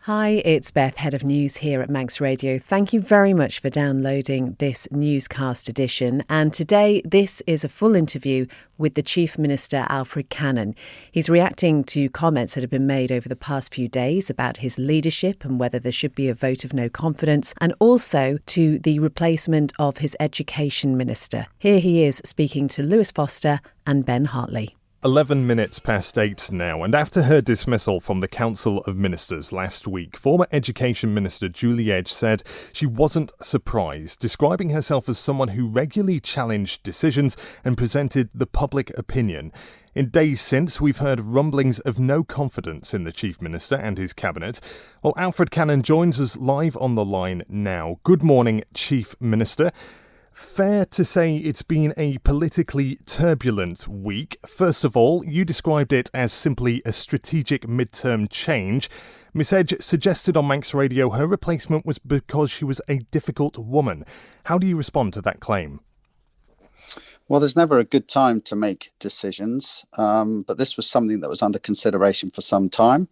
Hi, it's Beth, Head of News here at Manx Radio. Thank you very much for downloading this newscast edition. And today, this is a full interview with the Chief Minister Alfred Cannan. He's reacting to comments that have been made over the past few days about his leadership and whether there should be a vote of no confidence, and also to the replacement of his Education Minister. Here he is speaking to Lewis Foster and Ben Hartley. 11 minutes past 8 now, and after her dismissal from the Council of Ministers last week, former Education Minister Julie Edge said she wasn't surprised, describing herself as someone who regularly challenged decisions and presented the public opinion. In days since, we've heard rumblings of no confidence in the Chief Minister and his cabinet. Well, Alfred Cannan joins us live on the line now. Good morning, Chief Minister. Fair to say it's been a politically turbulent week. First of all, you described it as simply a strategic midterm change. Miss Edge suggested on Manx Radio her replacement was because she was a difficult woman. How do you respond to that claim? Well, there's never a good time to make decisions, but this was something that was under consideration for some time.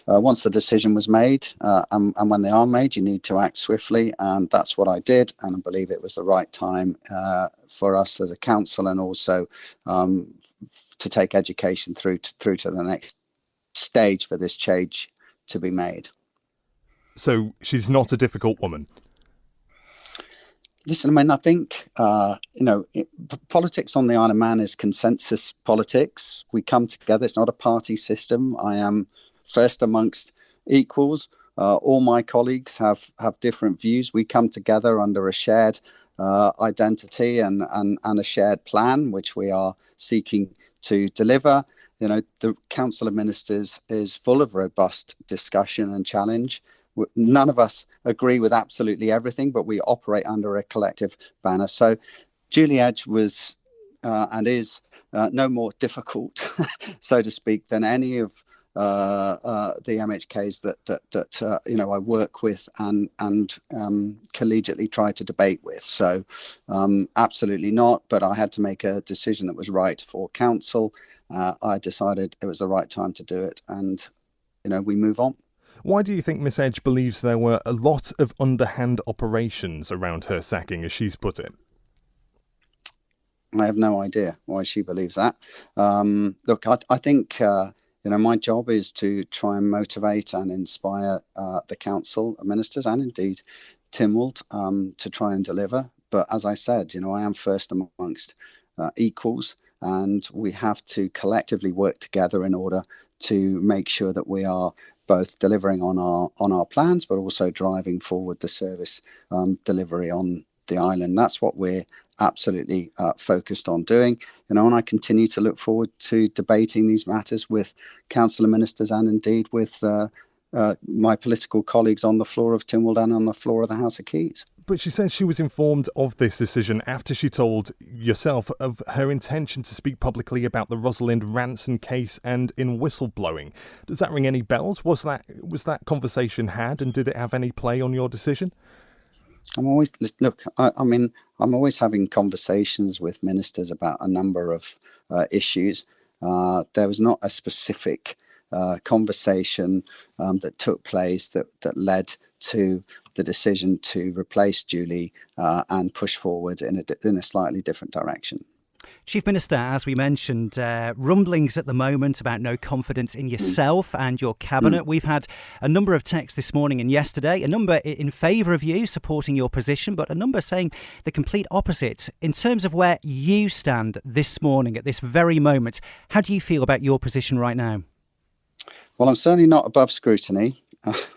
Once the decision was made, and when they are made, you need to act swiftly, and that's what I did, and I believe it was the right time for us as a council, and also to take education through to the next stage for this change to be made. So she's not a difficult woman? Listen, I mean, I think, politics on the Isle of Man is consensus politics. We come together. It's not a party system. I am first amongst equals. All my colleagues have different views. We come together under a shared identity and a shared plan, which we are seeking to deliver. You know, the Council of Ministers is full of robust discussion and challenge. None of us agree with absolutely everything, but we operate under a collective banner. So Julie Edge was and is no more difficult, so to speak, than any of the MHKs that I work with and collegiately try to debate with. So absolutely not. But I had to make a decision that was right for council. I decided it was the right time to do it, and we move on. Why do you think Miss Edge believes there were a lot of underhand operations around her sacking, as she's put it? I have no idea why she believes that. Look, I think my job is to try and motivate and inspire the Council of Ministers and indeed Tynwald to try and deliver. But as I said, I am first amongst equals, and we have to collectively work together in order to make sure that we are both delivering on our plans, but also driving forward the service delivery on the island. That's what we're absolutely focused on doing. And I continue to look forward to debating these matters with Council of Ministers and indeed with my political colleagues on the floor of Tynwald and on the floor of the House of Keys. But she says she was informed of this decision after she told yourself of her intention to speak publicly about the Rosalind Ranson case and in whistleblowing. Does that ring any bells? Was that conversation had, and did it have any play on your decision? I'm always having conversations with ministers about a number of issues. There was not a specific conversation that took place that led to the decision to replace Julie and push forward in a slightly different direction. Chief Minister, as we mentioned, rumblings at the moment about no confidence in yourself and your cabinet. We've had a number of texts this morning and yesterday, a number in favour of you, supporting your position, but a number saying the complete opposite. In terms of where you stand this morning, at this very moment, how do you feel about your position right now? Well, I'm certainly not above scrutiny.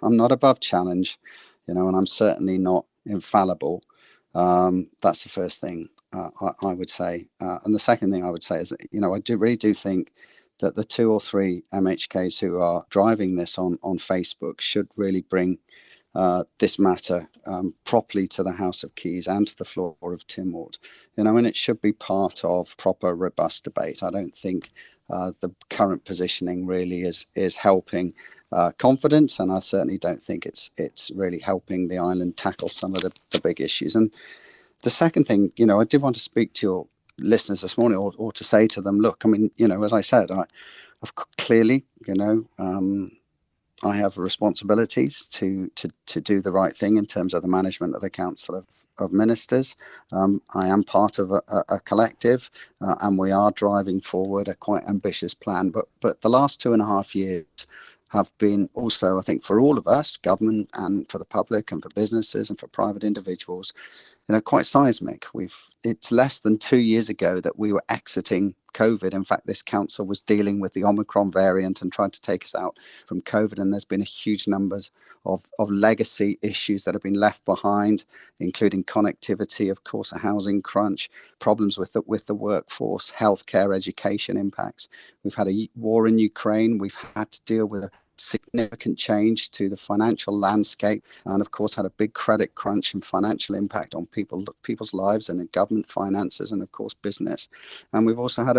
I'm not above challenge, and I'm certainly not infallible. That's the first thing I would say. And the second thing I would say is that, I really do think that the 2 or 3 MHKs who are driving this on Facebook should really bring this matter properly to the House of Keys and to the floor of Tynwald. And it should be part of proper, robust debate. I don't think the current positioning really is helping confidence, and I certainly don't think it's really helping the island tackle some of the big issues. And the second thing, I did want to speak to your listeners this morning, or to say to them, look, as I said, I've clearly, I have responsibilities to do the right thing in terms of the management of the Council of Ministers. I am part of a collective, and we are driving forward a quite ambitious plan. But the last 2.5 years have been also, I think, for all of us, government and for the public and for businesses and for private individuals, quite seismic. It's less than 2 years ago that we were exiting COVID. In fact, this council was dealing with the Omicron variant and trying to take us out from COVID. And there's been a huge numbers of legacy issues that have been left behind, including connectivity, of course, a housing crunch, problems with the workforce, healthcare, education impacts. We've had a war in Ukraine. We've had to deal with a significant change to the financial landscape, and of course had a big credit crunch and financial impact on people's lives and in government finances and of course business. And we've also had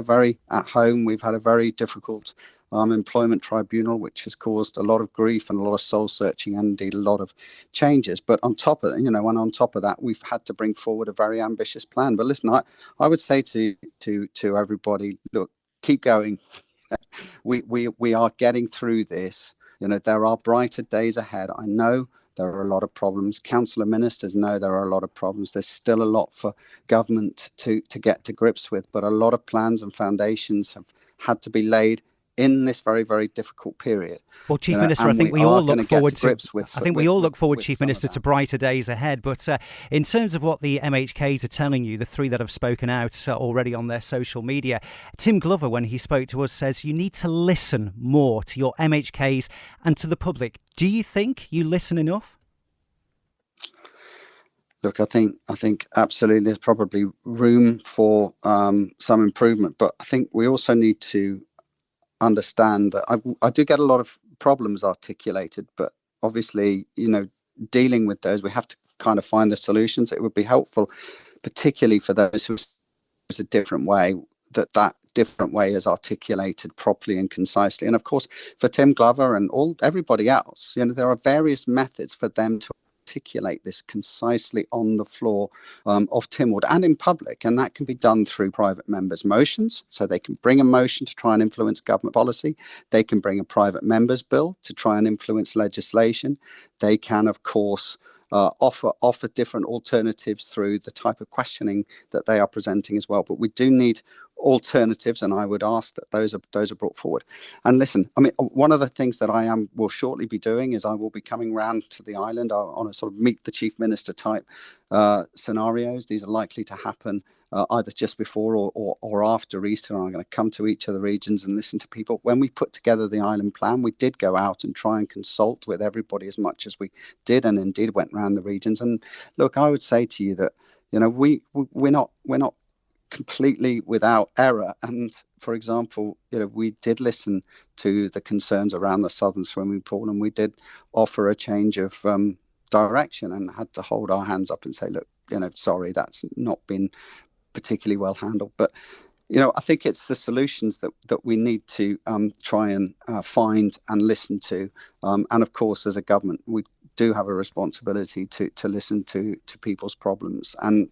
we've had a very difficult employment tribunal, which has caused a lot of grief and a lot of soul searching and indeed a lot of changes. But on top of that, we've had to bring forward a very ambitious plan. But listen, I would say to everybody, look, keep going. We are getting through this. There are brighter days ahead. I know there are a lot of problems. Council of Ministers know there are a lot of problems. There's still a lot for government to get to grips with, but a lot of plans and foundations have had to be laid in this very, very difficult period. Well, Chief Minister, I think we all look forward to, Chief Minister, to brighter days ahead. But in terms of what the MHKs are telling you, the three that have spoken out already on their social media, Tim Glover, when he spoke to us, says you need to listen more to your MHKs and to the public. Do you think you listen enough? Look, I think absolutely there's probably room for some improvement, but I think we also need to understand that I do get a lot of problems articulated, but obviously, dealing with those, we have to kind of find the solutions. It would be helpful, particularly for those who there's a different way, that different way is articulated properly and concisely. And of course, for Tim Glover and everybody else, there are various methods for them to articulate this concisely on the floor of Tynwald and in public, and that can be done through private members' motions. So they can bring a motion to try and influence government policy. They can bring a private members' bill to try and influence legislation. They can, of course, offer different alternatives through the type of questioning that they are presenting as well. But we do need alternatives, and I would ask that those are brought forward. And listen, one of the things that will shortly be doing is I will be coming round to the island on a sort of meet the Chief Minister type scenarios. These are likely to happen either just before or after Easter. I'm going to come to each of the regions and listen to people. When we put together the island plan, we did go out and try and consult with everybody as much as we did, and indeed went around the regions. And look, I would say to you that we're not completely without error. And for example, we did listen to the concerns around the southern swimming pool, and we did offer a change of direction and had to hold our hands up and say, look, sorry, that's not been particularly well handled. But I think it's the solutions that we need to try and find and listen to. And of course, as a government, we do have a responsibility to listen to people's problems and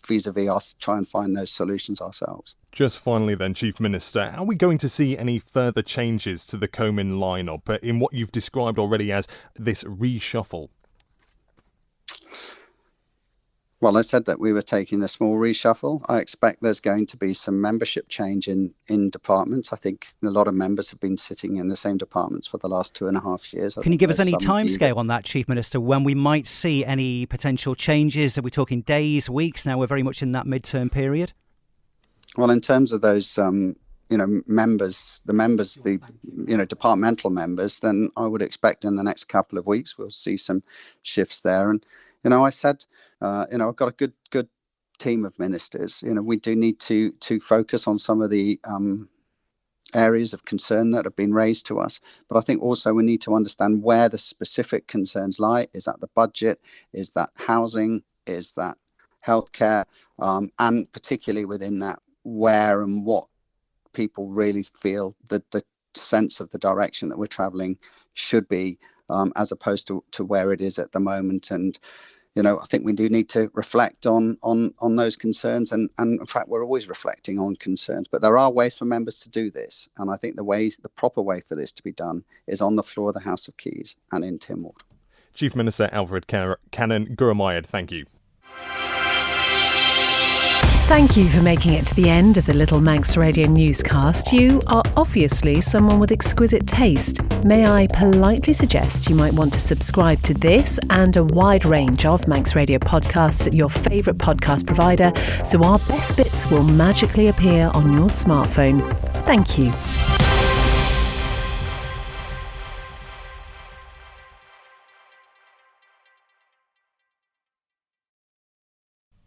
vis-a-vis us try and find those solutions ourselves. Just finally then, Chief Minister, are we going to see any further changes to the Comyn lineup in what you've described already as this reshuffle? Well, I said that we were taking a small reshuffle. I expect there's going to be some membership change in departments. I think a lot of members have been sitting in the same departments for the last 2.5 years. Can you give us any timescale on that, Chief Minister, when we might see any potential changes? Are we talking days, weeks? Now we're very much in that midterm period. Well, in terms of those members, departmental members, then I would expect in the next couple of weeks we'll see some shifts there. And I said, I've got a good team of ministers. We do need to focus on some of the areas of concern that have been raised to us. But I think also we need to understand where the specific concerns lie. Is that the budget? Is that housing? Is that healthcare? And particularly within that, where and what people really feel that the sense of the direction that we're travelling should be, as opposed to where it is at the moment. And I think we do need to reflect on those concerns, and in fact we're always reflecting on concerns, but there are ways for members to do this, and I think the proper way for this to be done is on the floor of the House of Keys and in Tynwald. Chief Minister Alfred Cannan, Guramayad, thank you. Thank you for making it to the end of the Little Manx Radio newscast. You are obviously someone with exquisite taste. May I politely suggest you might want to subscribe to this and a wide range of Manx Radio podcasts at your favourite podcast provider, so our best bits will magically appear on your smartphone. Thank you.